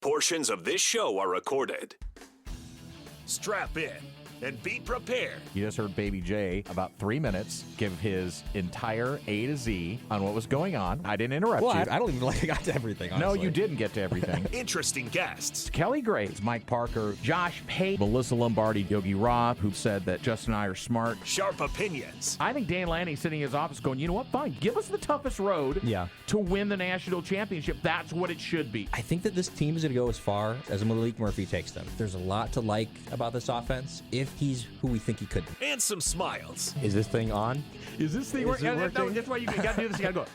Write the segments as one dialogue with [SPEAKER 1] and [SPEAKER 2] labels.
[SPEAKER 1] Portions of this show are recorded. Strap in and be prepared.
[SPEAKER 2] You just heard Baby J about 3 minutes give his entire A to Z on what was going on. I didn't interrupt you.
[SPEAKER 3] I don't even like I got to everything, honestly.
[SPEAKER 2] No, you didn't get to everything.
[SPEAKER 1] Interesting guests.
[SPEAKER 2] Kelly Graves, Mike Parker, Josh Pate, Melissa Lombardi, Yogi Roth, who said that Justin and I are smart.
[SPEAKER 1] Sharp opinions.
[SPEAKER 2] I think Dan Lanning sitting in his office going, you know what, fine, give us the toughest road to win the national championship. That's what it should be.
[SPEAKER 3] I think that this team is going to go as far as Malik Murphy takes them. There's a lot to like about this offense if he's who we think he could be.
[SPEAKER 1] And some smiles.
[SPEAKER 3] Is this thing on?
[SPEAKER 2] Is this thing working? No, that's why you got to do this. You got to go.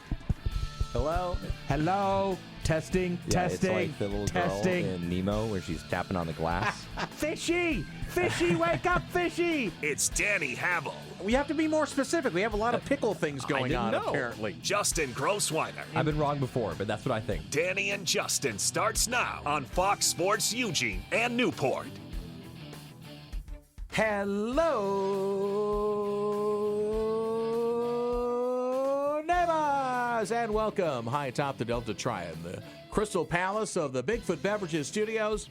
[SPEAKER 3] Hello?
[SPEAKER 2] Hello? Testing, testing,
[SPEAKER 3] it's like the little
[SPEAKER 2] testing.
[SPEAKER 3] girl in Nemo where she's tapping on the glass.
[SPEAKER 2] Fishy! Fishy, wake up, Fishy!
[SPEAKER 1] It's Danny Havel.
[SPEAKER 2] We have to be more specific. We have a lot of pickle things going on, apparently.
[SPEAKER 1] Justin Grossweiner.
[SPEAKER 3] I've been wrong before, but that's what I think.
[SPEAKER 1] Danny and Justin starts now on Fox Sports Eugene and Newport.
[SPEAKER 2] Hello, neighbors, and welcome high atop the Delta Triad, the Crystal Palace of the Bigfoot Beverages Studios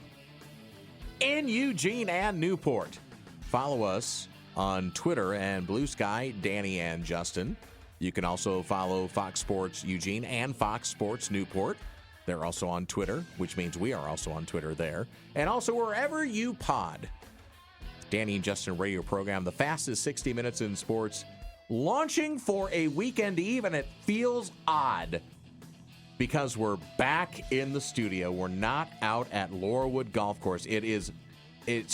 [SPEAKER 2] in Eugene and Newport. Follow us on Twitter and Blue Sky, Danny and Justin. You can also follow Fox Sports Eugene and Fox Sports Newport. They're also on Twitter, which means we are also on Twitter there. And also wherever you pod. Danny and Justin radio program, the fastest 60 minutes in sports, launching for a weekend eve, and it feels odd because we're back in the studio. We're not out at Laurelwood Golf Course. It's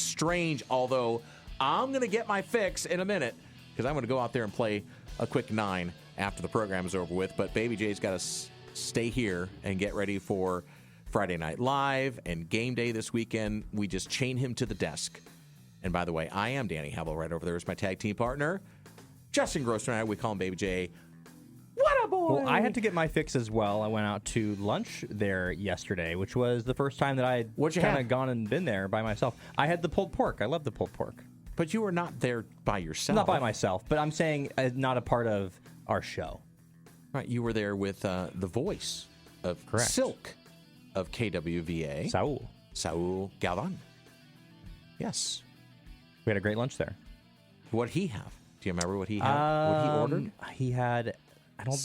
[SPEAKER 2] strange, although I'm going to get my fix in a minute because I'm going to go out there and play a quick 9 after the program is over with. But Baby J's got to stay here and get ready for Friday Night Live and game day this weekend. We just chain him to the desk. And by the way, I am Danny Havel. Right over there is my tag team partner, Justin Grossman. We call him Baby J. What a boy!
[SPEAKER 3] Well, I had to get my fix as well. I went out to lunch there yesterday, which was the first time that I had kind of gone and been there by myself. I had the pulled pork. I love the pulled pork.
[SPEAKER 2] But you were not there by yourself.
[SPEAKER 3] Not by myself, but I'm saying not a part of our show.
[SPEAKER 2] Right, you were there with the voice of Silk of KWVA. Saul Galvan. Yes.
[SPEAKER 3] We had a great lunch there.
[SPEAKER 2] What did he have? Do you remember what he had? What he ordered?
[SPEAKER 3] He had,
[SPEAKER 2] it was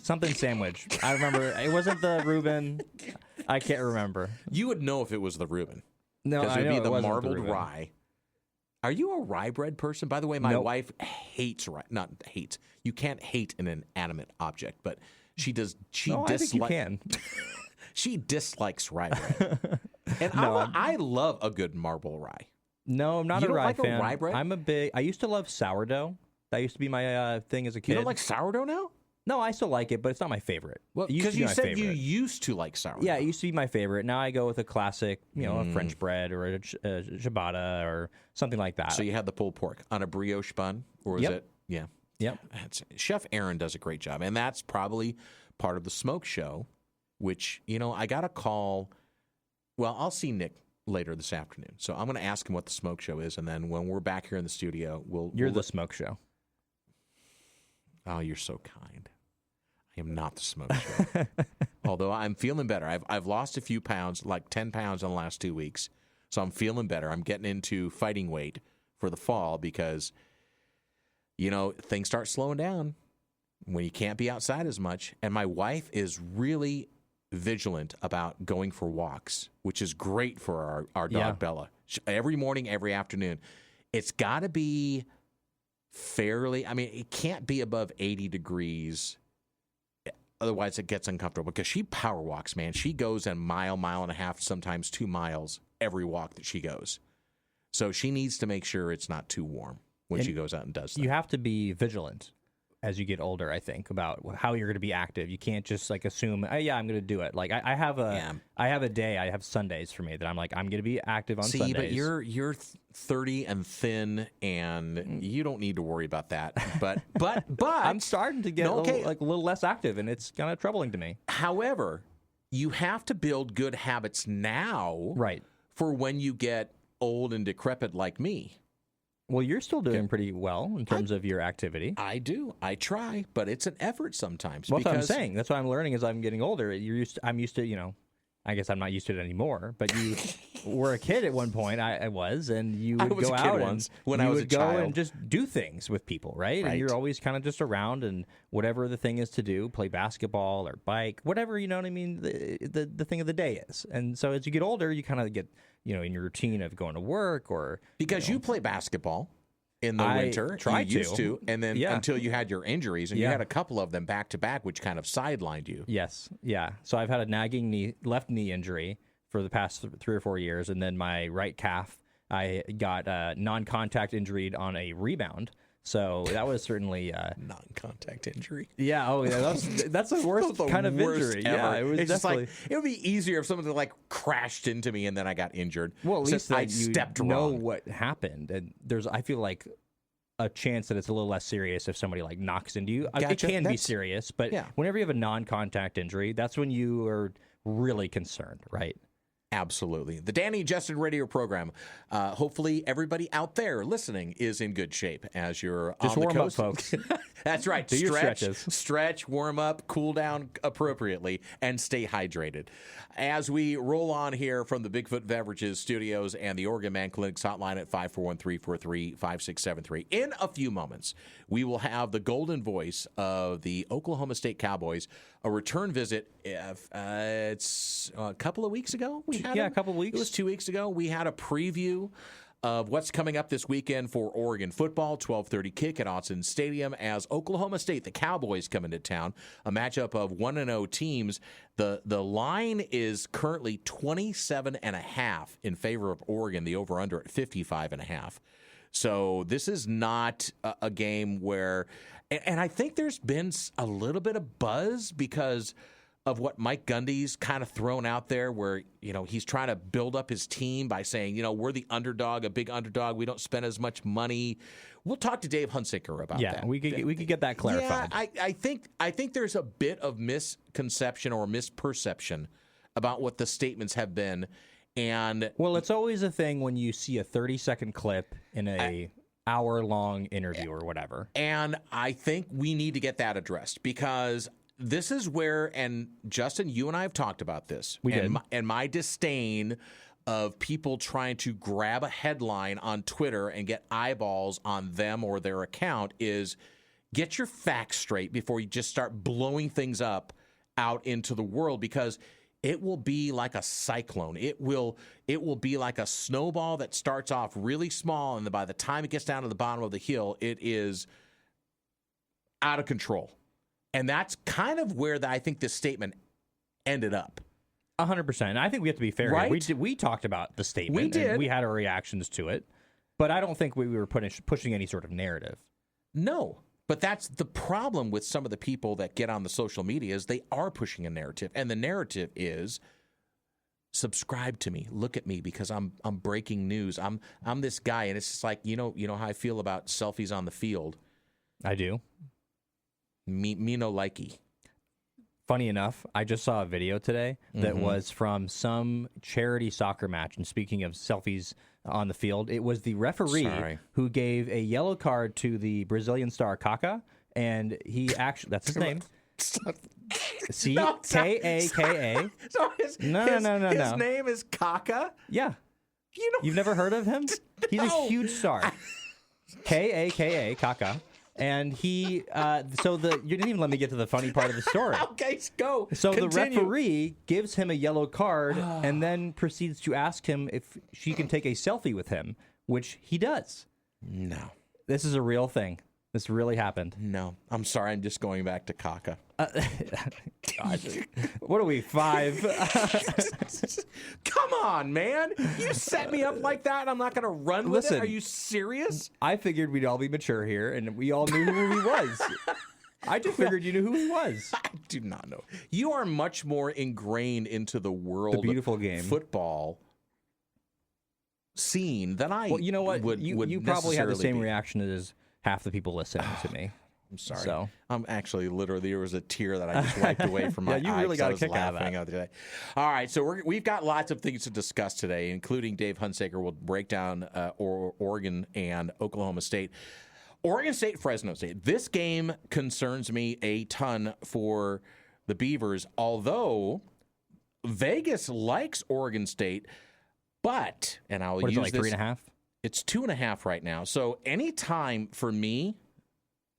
[SPEAKER 3] something sandwich. I remember. It wasn't the Reuben. I can't remember.
[SPEAKER 2] You would know if it was the Reuben.
[SPEAKER 3] No,
[SPEAKER 2] because it would be the marbled
[SPEAKER 3] the
[SPEAKER 2] rye. Are you a rye bread person? By the way, my wife hates rye. Not hates. You can't hate an inanimate object, but she does.
[SPEAKER 3] I think you can.
[SPEAKER 2] She dislikes rye bread. And I love a good marble rye.
[SPEAKER 3] No, I'm not a rye fan.
[SPEAKER 2] A rye bread?
[SPEAKER 3] I used to love sourdough. That used to be my thing as a kid.
[SPEAKER 2] You don't like sourdough now?
[SPEAKER 3] No, I still like it, but it's not my favorite.
[SPEAKER 2] Well, because you said you used to like sourdough.
[SPEAKER 3] Yeah, it used to be my favorite. Now I go with a classic, a French bread or a ciabatta or something like that.
[SPEAKER 2] So you had the pulled pork on a brioche bun? Or is it? Yeah.
[SPEAKER 3] Yep.
[SPEAKER 2] Chef Aaron does a great job. And that's probably part of the smoke show, which, I got a call. Well, I'll see Nick later this afternoon. So I'm going to ask him what the smoke show is. And then when we're back here in the studio,
[SPEAKER 3] You're the smoke show.
[SPEAKER 2] Oh, you're so kind. I am not the smoke show. Although I'm feeling better. I've lost a few pounds, like 10 pounds in the last 2 weeks. So I'm feeling better. I'm getting into fighting weight for the fall because, things start slowing down when you can't be outside as much. And my wife is really vigilant about going for walks, which is great for our dog Bella. Every morning, every afternoon. It's got to be it can't be above 80 degrees. Otherwise, it gets uncomfortable because she power walks, man. She goes a mile and a half, sometimes 2 miles every walk that she goes. So she needs to make sure it's not too warm when she goes out and does that.
[SPEAKER 3] You have to be vigilant as you get older, I think, about how you're going to be active. You can't just assume, I'm going to do it. Like I have a day, I have Sundays for me that I'm going to be active on Sundays.
[SPEAKER 2] But you're 30 and thin, and you don't need to worry about that. But
[SPEAKER 3] I'm starting to get a little less active, and it's kind of troubling to me.
[SPEAKER 2] However, you have to build good habits now,
[SPEAKER 3] right,
[SPEAKER 2] for when you get old and decrepit like me.
[SPEAKER 3] Well, you're still doing pretty well in terms of your activity.
[SPEAKER 2] I do. I try, but it's an effort sometimes.
[SPEAKER 3] Well, that's what I'm saying. That's what I'm learning as I'm getting older. I'm used to, I guess I'm not used to it anymore, but you were a kid at one point. I was, and you would
[SPEAKER 2] was
[SPEAKER 3] go
[SPEAKER 2] a kid
[SPEAKER 3] out
[SPEAKER 2] once
[SPEAKER 3] and
[SPEAKER 2] when
[SPEAKER 3] you
[SPEAKER 2] I was
[SPEAKER 3] would
[SPEAKER 2] a
[SPEAKER 3] go
[SPEAKER 2] child.
[SPEAKER 3] and just do things with people, right?
[SPEAKER 2] Right.
[SPEAKER 3] And you're always kind of just around, and whatever the thing is to do, play basketball or bike, whatever, you know what I mean, the thing of the day is. And so as you get older, you kind of get, in your routine of going to work or...
[SPEAKER 2] Because you play basketball in the
[SPEAKER 3] I
[SPEAKER 2] winter.
[SPEAKER 3] tried
[SPEAKER 2] you used to. And then
[SPEAKER 3] Yeah.
[SPEAKER 2] until you had your injuries, and you
[SPEAKER 3] Yeah.
[SPEAKER 2] had a couple of them back to back, which kind of sidelined you.
[SPEAKER 3] Yes, yeah. So I've had a nagging left knee injury for the past 3 or 4 years, and then my right calf, I got non-contact injured on a rebound. So that was certainly
[SPEAKER 2] Non-contact injury.
[SPEAKER 3] yeah. Oh, yeah. That's the worst kind of
[SPEAKER 2] worst
[SPEAKER 3] injury.
[SPEAKER 2] ever.
[SPEAKER 3] Yeah, it was
[SPEAKER 2] It's just
[SPEAKER 3] definitely.
[SPEAKER 2] like, it would be easier if someone like crashed into me and then I got injured.
[SPEAKER 3] Well, at least
[SPEAKER 2] I
[SPEAKER 3] that you
[SPEAKER 2] stepped
[SPEAKER 3] know
[SPEAKER 2] wrong.
[SPEAKER 3] what happened, and I feel like a chance that it's a little less serious if somebody like knocks into you. It
[SPEAKER 2] Gotcha.
[SPEAKER 3] can be
[SPEAKER 2] That's-
[SPEAKER 3] serious, but
[SPEAKER 2] yeah.
[SPEAKER 3] whenever you have a non-contact injury, that's when you are really concerned, right?
[SPEAKER 2] Absolutely. The Danny and Justin radio program. Hopefully, everybody out there listening is in good shape as you're
[SPEAKER 3] Just
[SPEAKER 2] on the
[SPEAKER 3] warm up,
[SPEAKER 2] coast.
[SPEAKER 3] folks.
[SPEAKER 2] That's right.
[SPEAKER 3] Do your stretches.
[SPEAKER 2] Stretch, warm up, cool down appropriately, and stay hydrated. As we roll on here from the Bigfoot Beverages studios and the Oregon Man Clinic's hotline at 541-343-5673. In a few moments, we will have the golden voice of the Oklahoma State Cowboys, a return visit. It's a couple of weeks ago.
[SPEAKER 3] Yeah, a couple of weeks.
[SPEAKER 2] It was 2 weeks ago. We had a preview of what's coming up this weekend for Oregon football. 12:30 kick at Autzen Stadium as Oklahoma State, the Cowboys, come into town. A matchup of 1-0 teams. The line is currently 27.5 in favor of Oregon. The over/under at 55.5. So this is not a game where, and I think there's been a little bit of buzz because of what Mike Gundy's kind of thrown out there where, he's trying to build up his team by saying, we're the underdog, a big underdog. We don't spend as much money. We'll talk to Dave Hunziker about that.
[SPEAKER 3] Yeah, we could get that clarified.
[SPEAKER 2] Yeah, I think there's a bit of misconception or misperception about what the statements have been. And
[SPEAKER 3] Well, it's always a thing when you see a 30-second clip in a hour-long interview or whatever.
[SPEAKER 2] And I think we need to get that addressed because this is where, and Justin, you and I have talked about this.
[SPEAKER 3] We did.
[SPEAKER 2] And my disdain of people trying to grab a headline on Twitter and get eyeballs on them or their account is get your facts straight before you just start blowing things up out into the world because it will be like a cyclone. It will be like a snowball that starts off really small, and by the time it gets down to the bottom of the hill, it is out of control. And that's kind of where I think this statement ended up.
[SPEAKER 3] 100%. I think we have to be fair.
[SPEAKER 2] Right?
[SPEAKER 3] Here. We talked about the statement.
[SPEAKER 2] We did.
[SPEAKER 3] And we had our reactions to it. But I don't think we were pushing any sort of narrative.
[SPEAKER 2] No. But that's the problem with some of the people that get on the social media is they are pushing a narrative. And the narrative is subscribe to me. Look at me because I'm breaking news. I'm this guy. And it's just like, you know how I feel about selfies on the field.
[SPEAKER 3] I do.
[SPEAKER 2] Me no likey.
[SPEAKER 3] Funny enough, I just saw a video today that was from some charity soccer match. And speaking of selfies on the field, it was the referee who gave a yellow card to the Brazilian star Kaká, and he actually, that's his name. C-K-A-K-A.
[SPEAKER 2] So
[SPEAKER 3] His
[SPEAKER 2] His name is Kaká?
[SPEAKER 3] Yeah.
[SPEAKER 2] You
[SPEAKER 3] You've never heard of him? He's a
[SPEAKER 2] No.
[SPEAKER 3] huge star. K-A-K-A, Kaká. And he, you didn't even let me get to the funny part of the story.
[SPEAKER 2] Okay, go.
[SPEAKER 3] So
[SPEAKER 2] Continue.
[SPEAKER 3] the referee gives him a yellow card and then proceeds to ask him if she can take a selfie with him, which he does.
[SPEAKER 2] No.
[SPEAKER 3] This is a real thing. This really happened.
[SPEAKER 2] No. I'm sorry. I'm just going back to Kaká.
[SPEAKER 3] God. What are we, 5?
[SPEAKER 2] Come on, man. You set me up like that. I'm not going to run with
[SPEAKER 3] Listen.
[SPEAKER 2] it. Are you serious?
[SPEAKER 3] I figured we'd all be mature here, and we all knew who he was. I just figured you knew who he was.
[SPEAKER 2] I do not know. You are much more ingrained into the world
[SPEAKER 3] The beautiful game.
[SPEAKER 2] football scene than I
[SPEAKER 3] Well, you know what?
[SPEAKER 2] would
[SPEAKER 3] You probably had the
[SPEAKER 2] necessarily
[SPEAKER 3] same
[SPEAKER 2] be.
[SPEAKER 3] reaction as half the people listening to me.
[SPEAKER 2] I'm sorry.
[SPEAKER 3] So.
[SPEAKER 2] I'm actually literally there was a tear that I just wiped away from my
[SPEAKER 3] Yeah, you
[SPEAKER 2] eye
[SPEAKER 3] really
[SPEAKER 2] 'cause I
[SPEAKER 3] got a
[SPEAKER 2] was
[SPEAKER 3] kick out of
[SPEAKER 2] laughing
[SPEAKER 3] that.
[SPEAKER 2] out today. All right, so we've got lots of things to discuss today, including Dave Hunziker will break down Oregon and Oklahoma State. Oregon State, Fresno State. This game concerns me a ton for the Beavers, although Vegas likes Oregon State, but, and I'll
[SPEAKER 3] What is
[SPEAKER 2] use
[SPEAKER 3] it, like 3.5?
[SPEAKER 2] It's 2.5 right now. So anytime for me,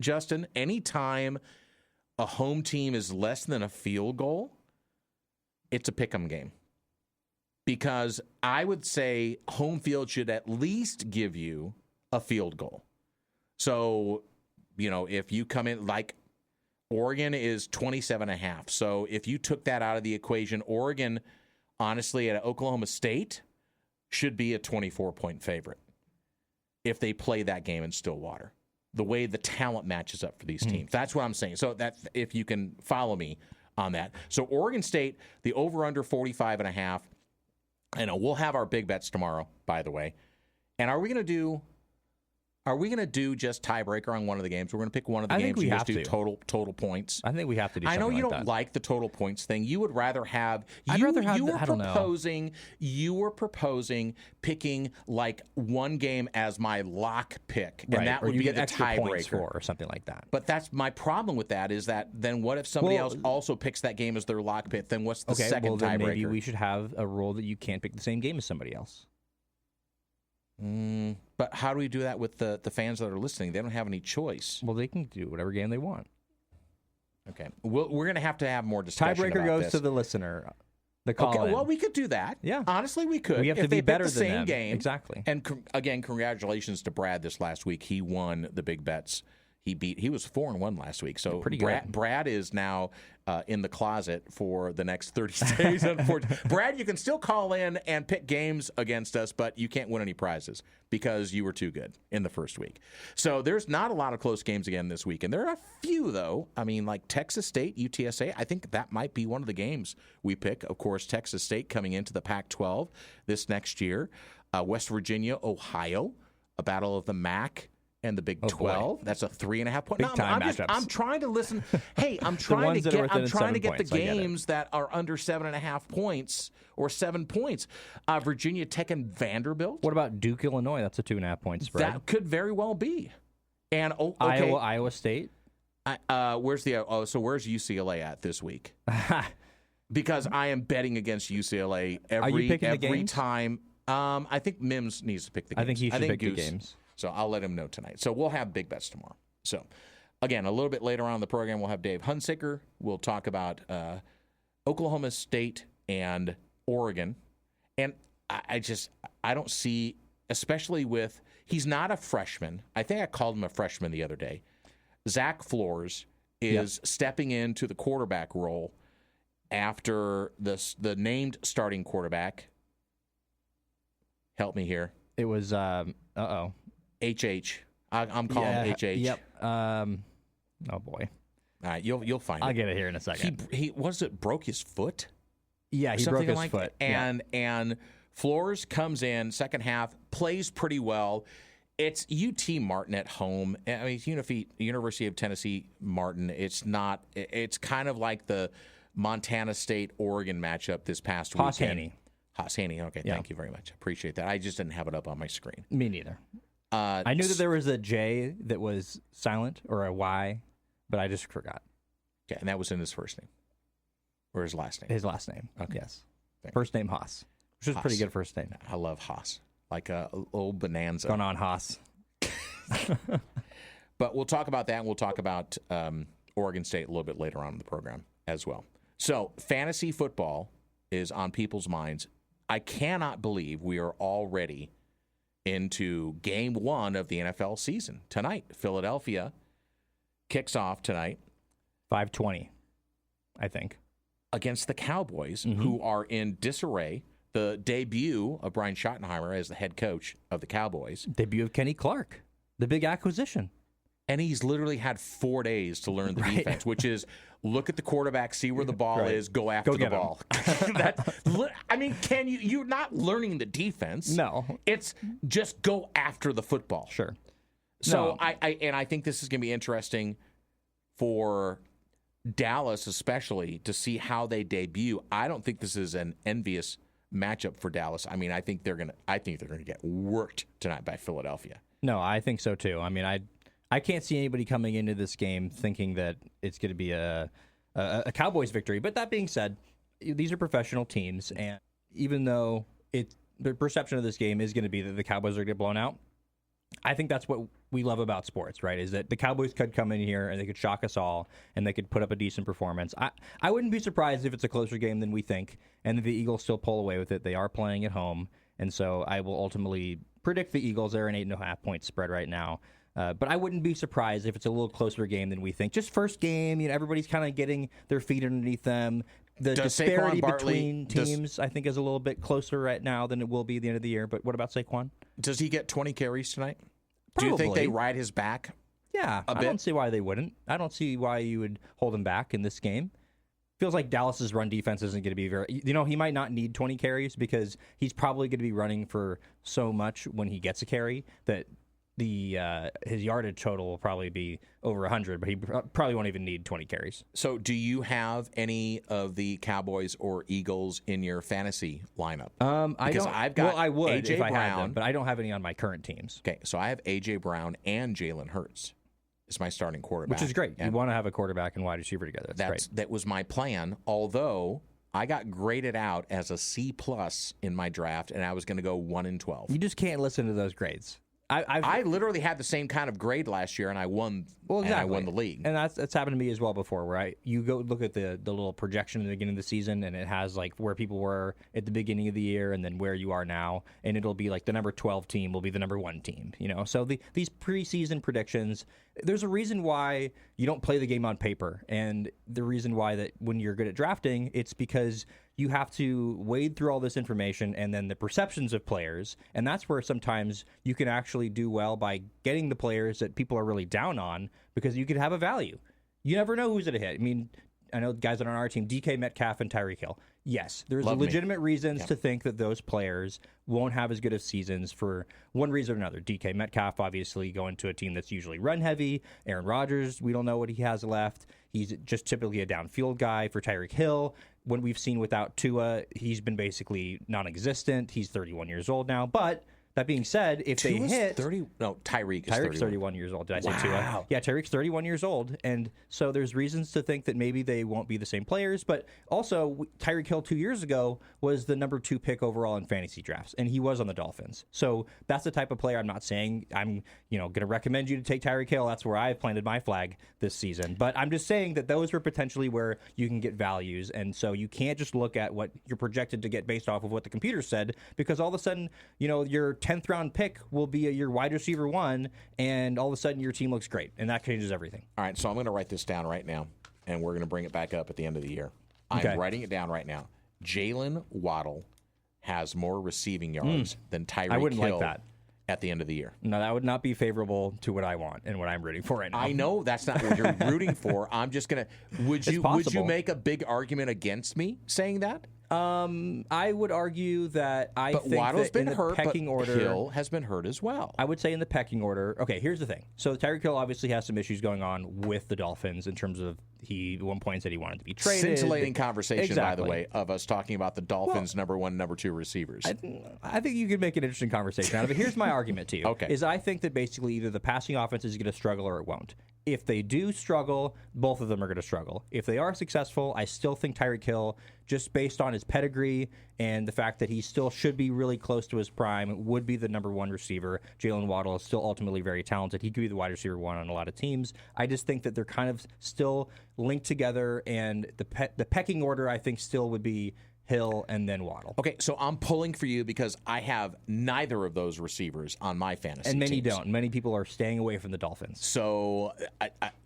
[SPEAKER 2] Justin, anytime a home team is less than a field goal, it's a pick'em game. Because I would say home field should at least give you a field goal. So, if you come in, like Oregon is 27.5. So if you took that out of the equation, Oregon, honestly, at Oklahoma State should be a 24-point favorite if they play that game in Stillwater, the way the talent matches up for these teams. That's what I'm saying. So that, if you can follow me on that. So Oregon State, the over-under 45.5. I know we'll have our big bets tomorrow, by the way. And are we going to do just tiebreaker on one of the games? We're going to pick one of the games and just do total points.
[SPEAKER 3] I think we have to do
[SPEAKER 2] I know
[SPEAKER 3] something
[SPEAKER 2] you
[SPEAKER 3] like
[SPEAKER 2] don't
[SPEAKER 3] that.
[SPEAKER 2] like the total points thing. You would rather have you were proposing picking like one game as my lock pick, and that would be the tiebreaker
[SPEAKER 3] or something like that.
[SPEAKER 2] But that's my problem with that is that then what if somebody else also picks that game as their lock pick? Then what's the second tiebreaker?
[SPEAKER 3] Maybe we should have a rule that you can't pick the same game as somebody else.
[SPEAKER 2] But how do we do that with the fans that are listening? They don't have any choice.
[SPEAKER 3] Well, they can do whatever game they want.
[SPEAKER 2] Okay. We're going to have more discussion
[SPEAKER 3] Tiebreaker
[SPEAKER 2] about
[SPEAKER 3] goes
[SPEAKER 2] this.
[SPEAKER 3] to the listener. The call in.
[SPEAKER 2] Well, we could do that.
[SPEAKER 3] Yeah.
[SPEAKER 2] Honestly, we could.
[SPEAKER 3] We have to
[SPEAKER 2] if
[SPEAKER 3] be
[SPEAKER 2] they
[SPEAKER 3] better
[SPEAKER 2] pick the
[SPEAKER 3] than
[SPEAKER 2] same
[SPEAKER 3] them.
[SPEAKER 2] game.
[SPEAKER 3] Exactly.
[SPEAKER 2] And again, congratulations to Brad this last week. He won the big bets. He was 4-1 last week. So
[SPEAKER 3] pretty good.
[SPEAKER 2] Brad is now in the closet for the next 30 days. Unfortunately, Brad, you can still call in and pick games against us, but you can't win any prizes because you were too good in the first week. So there's not a lot of close games again this week, and there are a few though. I mean, like Texas State, UTSA. I think that might be one of the games we pick. Of course, Texas State coming into the Pac-12 this next year. West Virginia, Ohio, a battle of the MAC and the Big 12. That's a 3.5 point. I'm trying to listen. Hey, I'm trying to get the games that are under 7.5 points or 7 points. Virginia Tech and Vanderbilt.
[SPEAKER 3] What about Duke, Illinois? That's a 2.5 point spread.
[SPEAKER 2] That could very well be. And
[SPEAKER 3] Iowa State.
[SPEAKER 2] Where's UCLA at this week? Because I am betting against UCLA every time. I think Mims needs to pick the games.
[SPEAKER 3] I think he should pick the games.
[SPEAKER 2] So I'll let him know tonight. So we'll have big bets tomorrow. So, again, a little bit later on in the program, we'll have Dave Hunziker. We'll talk about Oklahoma State and Oregon. And I don't see, especially with, he's not a freshman. I think I called him a freshman the other day. Zach Flores is stepping into the quarterback role after the named starting quarterback. Help me here.
[SPEAKER 3] It was,
[SPEAKER 2] HH. I'm calling him HH.
[SPEAKER 3] Yep. Oh boy.
[SPEAKER 2] All right, you'll find it.
[SPEAKER 3] I'll get it here in a second.
[SPEAKER 2] He broke his foot?
[SPEAKER 3] Yeah, he broke his foot.
[SPEAKER 2] And Flores comes in second half, plays pretty well. It's UT Martin at home. I mean, it's University of Tennessee Martin. It's kind of like the Montana State Oregon matchup this past weekend. Haas Haney. Okay, thank you very much. Appreciate that. I just didn't have it up on my screen.
[SPEAKER 3] Me neither. I knew that there was a J that was silent or a Y, but I just forgot.
[SPEAKER 2] Okay, and that was in his first name or his last name?
[SPEAKER 3] His last name.
[SPEAKER 2] Okay.
[SPEAKER 3] Yes. First name Haas, which is a pretty good first name.
[SPEAKER 2] I love Haas, like a old bonanza.
[SPEAKER 3] Going on, Haas.
[SPEAKER 2] But we'll talk about that, and we'll talk about Oregon State a little bit later on in the program as well. So fantasy football is on people's minds. I cannot believe we are already into game one of the NFL season tonight. Philadelphia kicks off tonight.
[SPEAKER 3] 5:20, I think.
[SPEAKER 2] Against the Cowboys, who are in disarray. The debut of Brian Schottenheimer as the head coach of the Cowboys.
[SPEAKER 3] Debut of Kenny Clark, the big acquisition.
[SPEAKER 2] And he's literally had 4 days to learn the defense, which is look at the quarterback, see where the ball is, go after the ball. You're not learning the defense.
[SPEAKER 3] No.
[SPEAKER 2] It's just go after the football.
[SPEAKER 3] Sure.
[SPEAKER 2] So I think this is going to be interesting for Dallas especially to see how they debut. I don't think this is an envious matchup for Dallas. I mean, I think they're going to get worked tonight by Philadelphia.
[SPEAKER 3] No, I think so too. I mean, I can't see anybody coming into this game thinking that it's going to be a Cowboys victory. But that being said, these are professional teams, and even though the perception of this game is going to be that the Cowboys are going to get blown out, I think that's what we love about sports, right? Is that the Cowboys could come in here and they could shock us all and they could put up a decent performance. I wouldn't be surprised if it's a closer game than we think and the Eagles still pull away with it. They are playing at home, and so I will ultimately predict the Eagles. They're an 8.5-point spread right now. But I wouldn't be surprised if it's a little closer game than we think. Just first game, everybody's kind of getting their feet underneath them. The disparity between teams, I think, is a little bit closer right now than it will be at the end of the year. But what about Saquon?
[SPEAKER 2] Does he get 20 carries tonight?
[SPEAKER 3] Probably.
[SPEAKER 2] Do you think they ride his back?
[SPEAKER 3] Yeah, I don't see why they wouldn't. I don't see why you would hold him back in this game. Feels like Dallas's run defense isn't going to be very... he might not need 20 carries because he's probably going to be running for so much when he gets a carry that his yardage total will probably be over 100, but he probably won't even need 20 carries.
[SPEAKER 2] So do you have any of the Cowboys or Eagles in your fantasy lineup?
[SPEAKER 3] I would
[SPEAKER 2] A.J.
[SPEAKER 3] if I
[SPEAKER 2] Brown,
[SPEAKER 3] had them, but I don't have any on my current teams.
[SPEAKER 2] Okay, so I have A.J. Brown and Jalen Hurts is my starting quarterback.
[SPEAKER 3] Which is great. You want to have a quarterback and wide receiver together. That's great.
[SPEAKER 2] That was my plan, although I got graded out as a C+ in my draft, and I was going to go 1-12.
[SPEAKER 3] You just can't listen to those grades.
[SPEAKER 2] I literally had the same kind of grade last year, and I won. Well, exactly. And I won the league.
[SPEAKER 3] And that's happened to me as well before, where you go look at the little projection in the beginning of the season, and it has like where people were at the beginning of the year, and then where you are now, and it'll be like the number 12 team will be the number 1 team. So these preseason predictions, there's a reason why you don't play the game on paper, and the reason why that when you're good at drafting, it's because you have to wade through all this information and then the perceptions of players. And that's where sometimes you can actually do well by getting the players that people are really down on because you could have a value. You never know who's going to hit. I mean, I know guys that are on our team, DK Metcalf and Tyreek Hill. Yes, there's legitimate reasons to think that those players won't have as good of seasons for one reason or another. DK Metcalf obviously going to a team that's usually run heavy. Aaron Rodgers, we don't know what he has left. He's just typically a downfield guy. For Tyreek Hill, when we've seen without Tua, he's been basically non-existent. He's 31 years old now, but that being said, if they hit...
[SPEAKER 2] Tyreek's
[SPEAKER 3] 31 years old. Did I say Tua? Yeah, Tyreek's 31 years old. And so there's reasons to think that maybe they won't be the same players. But also, Tyreek Hill 2 years ago was the number 2 pick overall in fantasy drafts. And he was on the Dolphins. So that's the type of player I'm not saying I'm going to recommend you to take Tyreek Hill. That's where I've planted my flag this season. But I'm just saying that those were potentially where you can get values. And so you can't just look at what you're projected to get based off of what the computer said. Because all of a sudden, your 10th round pick will be your wide receiver 1, and all of a sudden your team looks great, and that changes everything.
[SPEAKER 2] All right, so I'm going to write this down right now, and we're going to bring it back up at the end of the year. I'm writing it down right now. Jalen Waddle has more receiving yards than Tyreek Hill.
[SPEAKER 3] I wouldn't like that
[SPEAKER 2] at the end of the year.
[SPEAKER 3] No, that would not be favorable to what I want and what I'm rooting for right now.
[SPEAKER 2] I know that's not what you're rooting for. I'm just going to... Would you make a big argument against me saying that?
[SPEAKER 3] I would argue that think
[SPEAKER 2] Waddle's
[SPEAKER 3] that
[SPEAKER 2] been
[SPEAKER 3] in the
[SPEAKER 2] hurt,
[SPEAKER 3] pecking order,
[SPEAKER 2] Hill has been hurt as well.
[SPEAKER 3] I would say in the pecking order. Okay, here's the thing. So Tyreek Hill obviously has some issues going on with the Dolphins in terms of he at one point said he wanted to be traded.
[SPEAKER 2] Scintillating conversation, by the way, of us talking about the Dolphins' number 1, number 2 receivers.
[SPEAKER 3] I think you could make an interesting conversation out of it. Here's my argument to you.
[SPEAKER 2] Okay.
[SPEAKER 3] Is I think that basically either the passing offense is going to struggle or it won't. If they do struggle, both of them are going to struggle. If they are successful, I still think Tyreek Hill, just based on his pedigree and the fact that he still should be really close to his prime, would be the number 1 receiver. Jalen Waddle is still ultimately very talented. He could be the wide receiver 1 on a lot of teams. I just think that they're kind of still linked together, and the pecking order, I think, still would be Hill and then Waddle.
[SPEAKER 2] Okay, so I'm pulling for you because I have neither of those receivers on my fantasy
[SPEAKER 3] and many
[SPEAKER 2] teams.
[SPEAKER 3] don't. Many people are staying away from the Dolphins.
[SPEAKER 2] So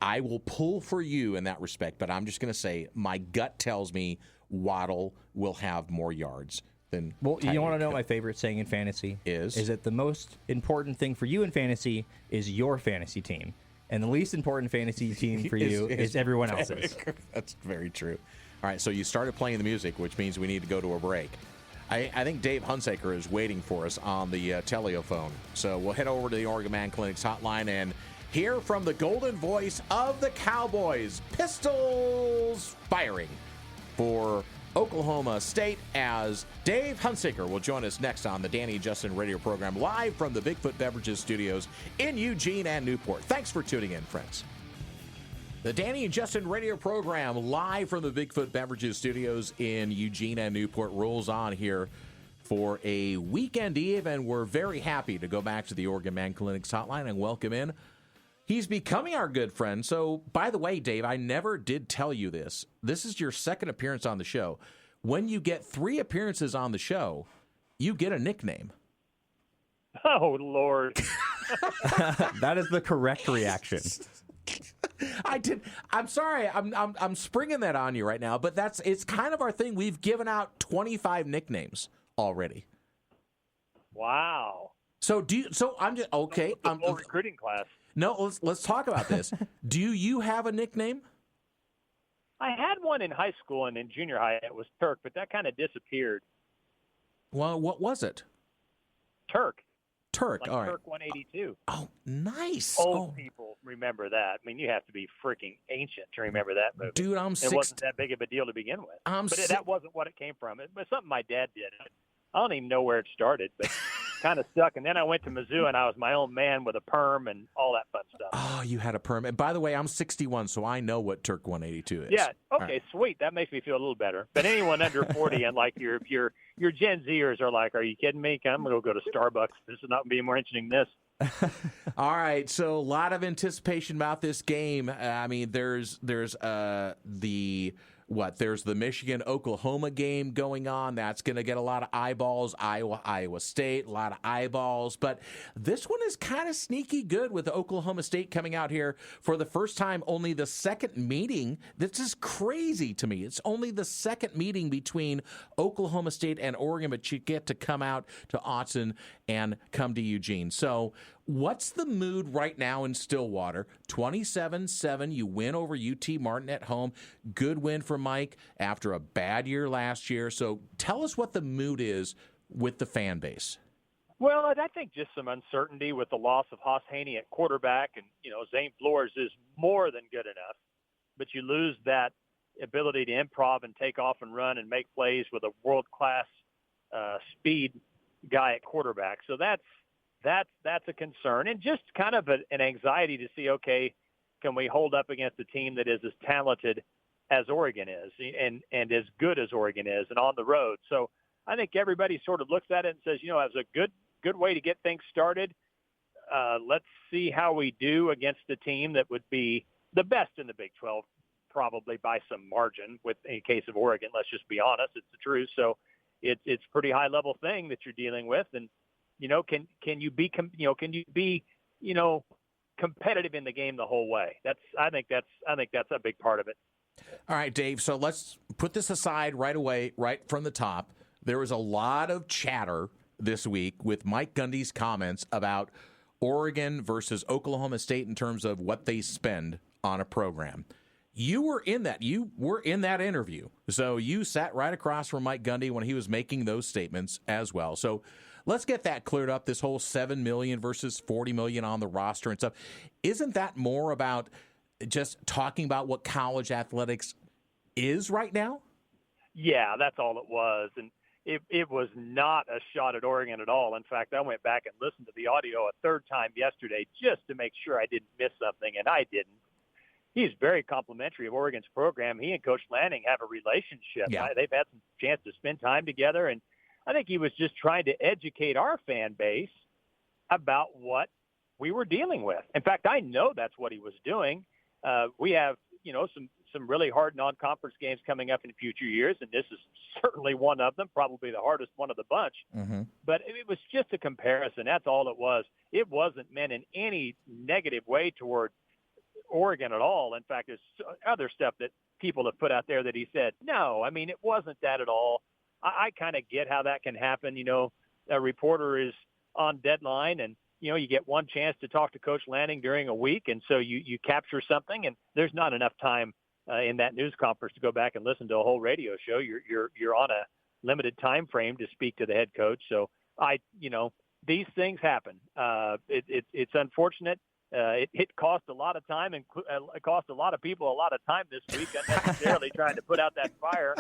[SPEAKER 2] I will pull for you in that respect, but I'm just going to say my gut tells me Waddle will have more yards than Tyreek.
[SPEAKER 3] You want to know my favorite saying in fantasy? Is that the most important thing for you in fantasy is your fantasy team, and the least important fantasy team for you is everyone else's.
[SPEAKER 2] That's very true. All right, so you started playing the music, which means we need to go to a break. I think Dave Hunziker is waiting for us on the telephone. So we'll head over to the Oregon Man Clinic's hotline and hear from the golden voice of the Cowboys. Pistols firing for Oklahoma State as Dave Hunziker will join us next on the Danny and Justin radio program live from the Bigfoot Beverages studios in Eugene and Newport. Thanks for tuning in, friends. The Danny and Justin radio program live from the Bigfoot Beverages studios in Eugene and Newport rolls on here for a weekend eve, and we're very happy to go back to the Oregon Man Clinics hotline and welcome in. He's becoming our good friend. So, by the way, Dave, I never did tell you this. This is your second appearance on the show. When you get 3 appearances on the show, you get a nickname.
[SPEAKER 4] Oh, Lord.
[SPEAKER 3] That is the correct reaction.
[SPEAKER 2] I'm sorry. I'm springing that on you right now, but it's kind of our thing. We've given out 25 nicknames already.
[SPEAKER 4] Wow.
[SPEAKER 2] So I'm just okay.
[SPEAKER 4] I'm a recruiting class.
[SPEAKER 2] No, let's talk about this. Do you have a nickname?
[SPEAKER 4] I had one in high school and in junior high. It was Turk, but that kind of disappeared.
[SPEAKER 2] Well, what was it?
[SPEAKER 4] Turk.
[SPEAKER 2] All right.
[SPEAKER 4] Turk 182.
[SPEAKER 2] Oh, nice.
[SPEAKER 4] Old people remember that. I mean, you have to be freaking ancient to remember that movie.
[SPEAKER 2] Dude,
[SPEAKER 4] It wasn't that big of a deal to begin with. That wasn't what it came from. It was something my dad did. I don't even know where it started, but kind of stuck. And then I went to Mizzou, and I was my own man with a perm and all that fun stuff.
[SPEAKER 2] Oh, you had a perm. And by the way, I'm 61, so I know what Turk 182 is.
[SPEAKER 4] Yeah. Okay.
[SPEAKER 2] Right.
[SPEAKER 4] Sweet. That makes me feel a little better. But anyone under 40 and like your Gen Zers are like, are you kidding me? I'm going to go to Starbucks. This is not going to be more interesting than this.
[SPEAKER 2] All right, so a lot of anticipation about this game. I mean, there's the Michigan-Oklahoma game going on. That's going to get a lot of eyeballs. Iowa State, a lot of eyeballs. But this one is kind of sneaky good with Oklahoma State coming out here for the first time. Only the second meeting. This is crazy to me. It's only the second meeting between Oklahoma State and Oregon, but you get to come out to Autzen and come to Eugene. So what's the mood right now in Stillwater? 27-7, you win over UT Martin at home. Good win for Mike after a bad year last year. So tell us what the mood is with the fan base.
[SPEAKER 4] Well, I think just some uncertainty with the loss of Haas Haney at quarterback. And, Zane Flores is more than good enough. But you lose that ability to improv and take off and run and make plays with a world-class speed guy at quarterback. So that's a concern, and just kind of an anxiety to see, okay, can we hold up against a team that is as talented as Oregon is and as good as Oregon is and on the road. So I think everybody sort of looks at it and says, as a good way to get things started, let's see how we do against a team that would be the best in the Big 12, probably by some margin. With in case of Oregon, let's just be honest, it's the truth. So it's pretty high level thing that you're dealing with, and can you be competitive in the game the whole way? I think that's a big part of it.
[SPEAKER 2] All right, Dave. So let's put this aside right away, right from the top. There was a lot of chatter this week with Mike Gundy's comments about Oregon versus Oklahoma State in terms of what they spend on a program. You were in that. You were in that interview. So you sat right across from Mike Gundy when he was making those statements as well. So let's get that cleared up, this whole $7 million versus $40 million on the roster and stuff. Isn't that more about just talking about what college athletics is right now?
[SPEAKER 4] Yeah, that's all it was. And it was not a shot at Oregon at all. In fact, I went back and listened to the audio a third time yesterday just to make sure I didn't miss something, and I didn't. He's very complimentary of Oregon's program. He and Coach Lanning have a relationship.
[SPEAKER 2] Yeah.
[SPEAKER 4] They've had some chance to spend time together, and I think he was just trying to educate our fan base about what we were dealing with. In fact, I know that's what he was doing. We have, some really hard non-conference games coming up in future years, and this is certainly one of them, probably the hardest one of the bunch.
[SPEAKER 2] Mm-hmm.
[SPEAKER 4] But it was just a comparison. That's all it was. It wasn't meant in any negative way toward Oregon at all. In fact, there's other stuff that people have put out there that he said, no, I mean, it wasn't that at all. I kind of get how that can happen. A reporter is on deadline and, you get one chance to talk to Coach Lanning during a week. And so you capture something, and there's not enough time in that news conference to go back and listen to a whole radio show. You're on a limited time frame to speak to the head coach. So these things happen. It's unfortunate. It cost a lot of time and it cost a lot of people a lot of time this week unnecessarily trying to put out that fire.